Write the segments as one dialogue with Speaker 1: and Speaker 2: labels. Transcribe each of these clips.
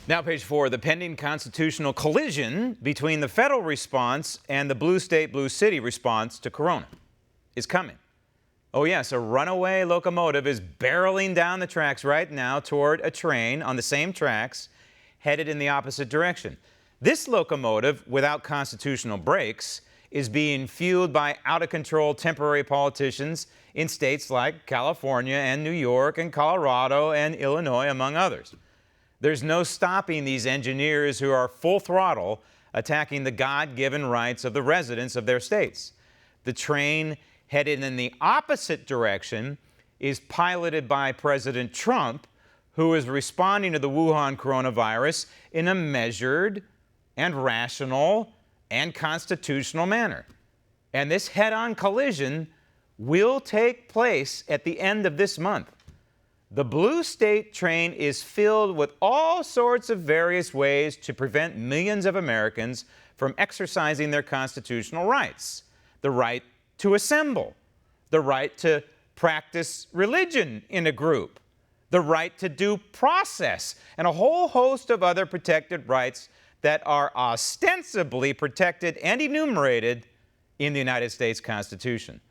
Speaker 1: Now, page 4, the pending constitutional collision between the federal response and the blue state, blue city response to corona is coming. Oh yes, a runaway locomotive is barreling down the tracks right now toward a train on the same tracks headed in the opposite direction. This locomotive, without constitutional brakes, is being fueled by out-of-control temporary politicians in states like California and New York and Colorado and Illinois, among others. There's no stopping these engineers who are full throttle attacking the God-given rights of the residents of their states. The train headed in the opposite direction is piloted by President Trump, who is responding to the Wuhan coronavirus in a measured and rational and constitutional manner. And this head-on collision will take place at the end of this month. The blue state train is filled with all sorts of various ways to prevent millions of Americans from exercising their constitutional rights. The right to assemble, the right to practice religion in a group, the right to due process, and a whole host of other protected rights that are ostensibly protected and enumerated in the United States Constitution.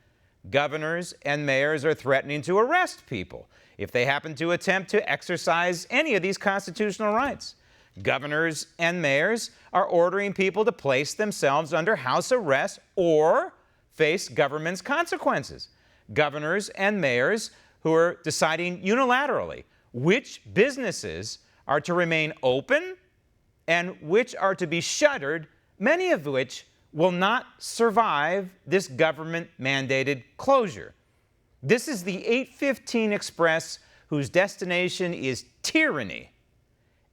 Speaker 1: Governors and mayors are threatening to arrest people if they happen to attempt to exercise any of these constitutional rights. Governors and mayors are ordering people to place themselves under house arrest or face government's consequences. Governors and mayors who are deciding unilaterally which businesses are to remain open and which are to be shuttered, many of which will not survive this government-mandated closure. This is the 815 Express, whose destination is tyranny,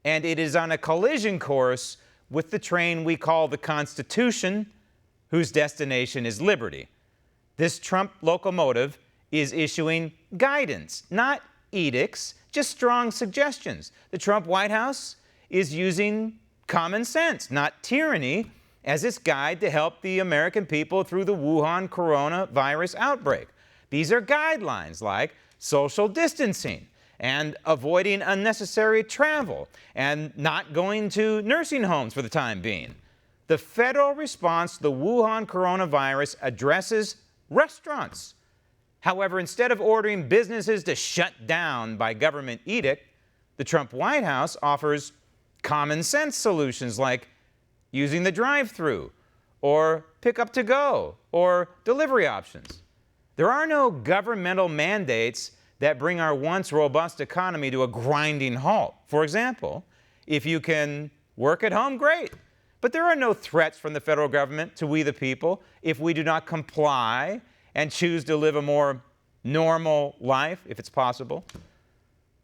Speaker 1: and it is on a collision course with the train we call the Constitution, whose destination is liberty. This Trump locomotive is issuing guidance, not edicts, just strong suggestions. The Trump White House is using common sense, not tyranny, as its guide to help the American people through the Wuhan coronavirus outbreak. These are guidelines like social distancing and avoiding unnecessary travel and not going to nursing homes for the time being. The federal response to the Wuhan coronavirus addresses restaurants. However, instead of ordering businesses to shut down by government edict, the Trump White House offers common sense solutions like using the drive-through or pick up to go or delivery options. There are no governmental mandates that bring our once robust economy to a grinding halt. For example, if you can work at home, great. But there are no threats from the federal government to we the people if we do not comply and choose to live a more normal life, if it's possible.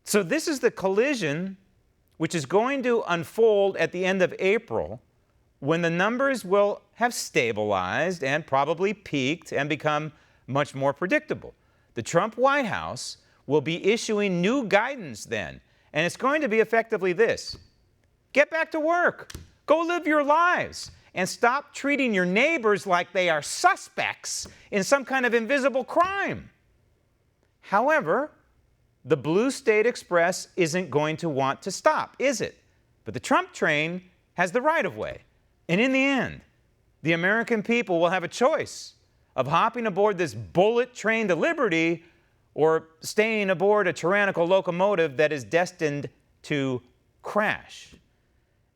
Speaker 1: So this is the collision which is going to unfold at the end of April, when the numbers will have stabilized and probably peaked and become much more predictable. The Trump White House will be issuing new guidance then, and it's going to be effectively this: get back to work, go live your lives, and stop treating your neighbors like they are suspects in some kind of invisible crime. However, the Blue State Express isn't going to want to stop, is it? But the Trump train has the right-of-way. And in the end, the American people will have a choice of hopping aboard this bullet train to liberty or staying aboard a tyrannical locomotive that is destined to crash.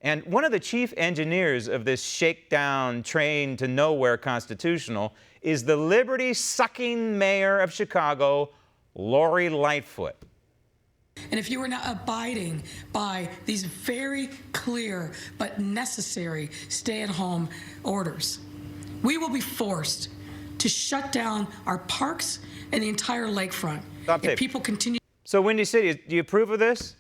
Speaker 1: And one of the chief engineers of this shakedown train to nowhere constitutional is the liberty-sucking mayor of Chicago, Lori Lightfoot.
Speaker 2: And if you are not abiding by these very clear but necessary stay-at-home orders, we will be forced to shut down our parks and the entire lakefront. If people continue.
Speaker 1: So, Windy City, do you approve of this?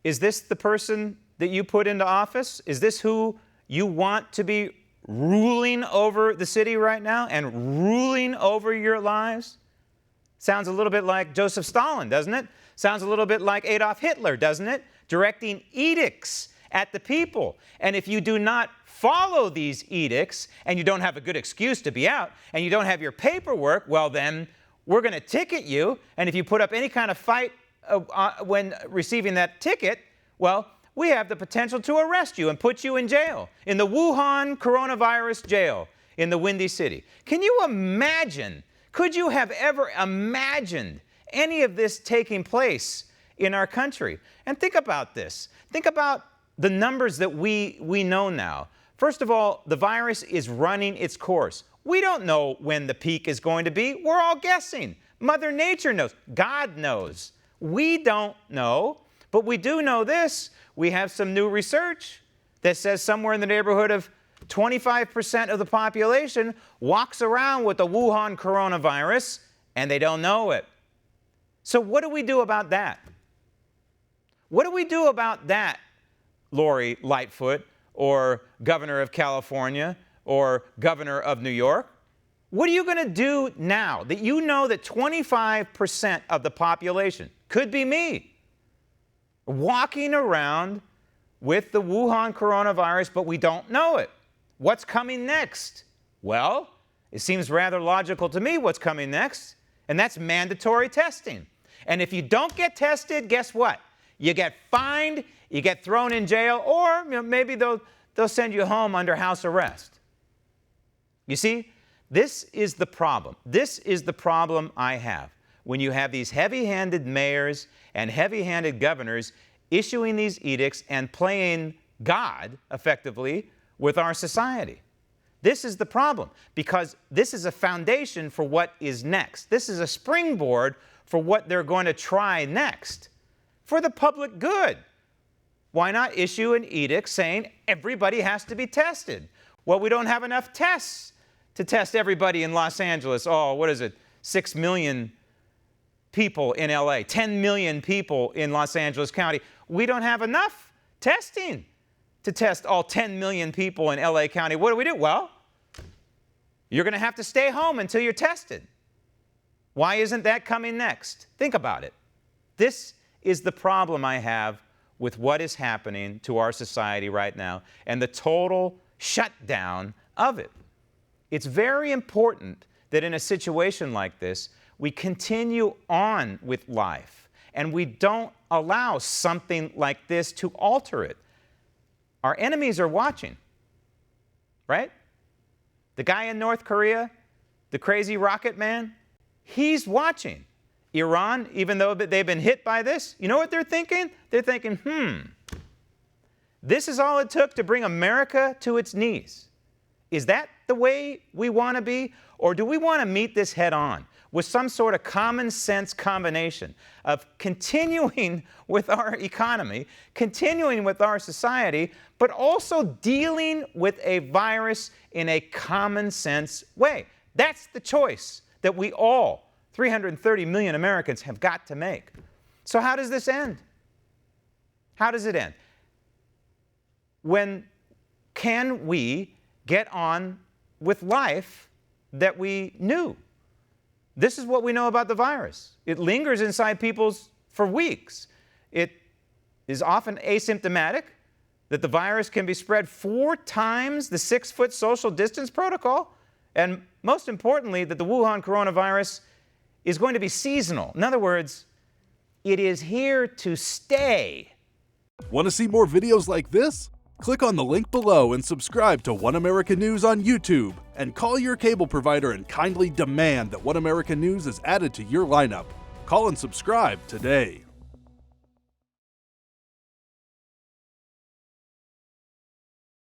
Speaker 1: Is this the person that you put into office? Is this who you want to be ruling over the city right now and ruling over your lives? Sounds a little bit like Joseph Stalin, doesn't it? Sounds a little bit like Adolf Hitler, doesn't it? Directing edicts at the people. And if you do not follow these edicts and you don't have a good excuse to be out and you don't have your paperwork, well then we're going to ticket you. And if you put up any kind of fight when receiving that ticket, well, we have the potential to arrest you and put you in jail, in the Wuhan coronavirus jail in the Windy City. Can you imagine? Could you have ever imagined any of this taking place in our country? And think about this. Think about the numbers that we know now. First of all, the virus is running its course. We don't know when the peak is going to be. We're all guessing. Mother Nature knows. God knows. We don't know, but we do know this. We have some new research that says somewhere in the neighborhood of 25% of the population walks around with the Wuhan coronavirus, and they don't know it. So what do we do about that? What do we do about that, Lori Lightfoot, or Governor of California, or Governor of New York? What are you going to do now that you know that 25% of the population, could be me, walking around with the Wuhan coronavirus, but we don't know it? What's coming next? Well, it seems rather logical to me what's coming next, and that's mandatory testing. And if you don't get tested, guess what? You get fined, you get thrown in jail, or maybe they'll send you home under house arrest. You see, this is the problem. This is the problem I have when you have these heavy-handed mayors and heavy-handed governors issuing these edicts and playing God, effectively, with our society. This is the problem, because this is a foundation for what is next. This is a springboard for what they're going to try next, for the public good. Why not issue an edict saying everybody has to be tested? Well, we don't have enough tests to test everybody in Los Angeles. Oh, what is it? 6 million people in LA, 10 million people in Los Angeles County. We don't have enough testing to test all 10 million people in LA County. What do? Well, you're going to have to stay home until you're tested. Why isn't that coming next? Think about it. This is the problem I have with what is happening to our society right now and the total shutdown of it. It's very important that in a situation like this, we continue on with life and we don't allow something like this to alter it. Our enemies are watching, right? The guy in North Korea, the crazy rocket man, he's watching. Iran, even though they've been hit by this, you know what they're thinking? They're thinking, this is all it took to bring America to its knees. Is that the way we want to be? Or do we want to meet this head on with some sort of common sense combination of continuing with our economy, continuing with our society, but also dealing with a virus in a common sense way? That's the choice that we all, 330 million Americans, have got to make. So how does this end? How does it end? When can we get on with life that we knew? This is what we know about the virus. It lingers inside people for weeks. It is often asymptomatic, that the virus can be spread 4 times the 6-foot social distance protocol, and most importantly, that the Wuhan coronavirus is going to be seasonal. In other words, it is here to stay.
Speaker 3: Want to see more videos like this? Click on the link below and subscribe to One America News on YouTube, and call your cable provider and kindly demand that One America News is added to your lineup. Call and subscribe today.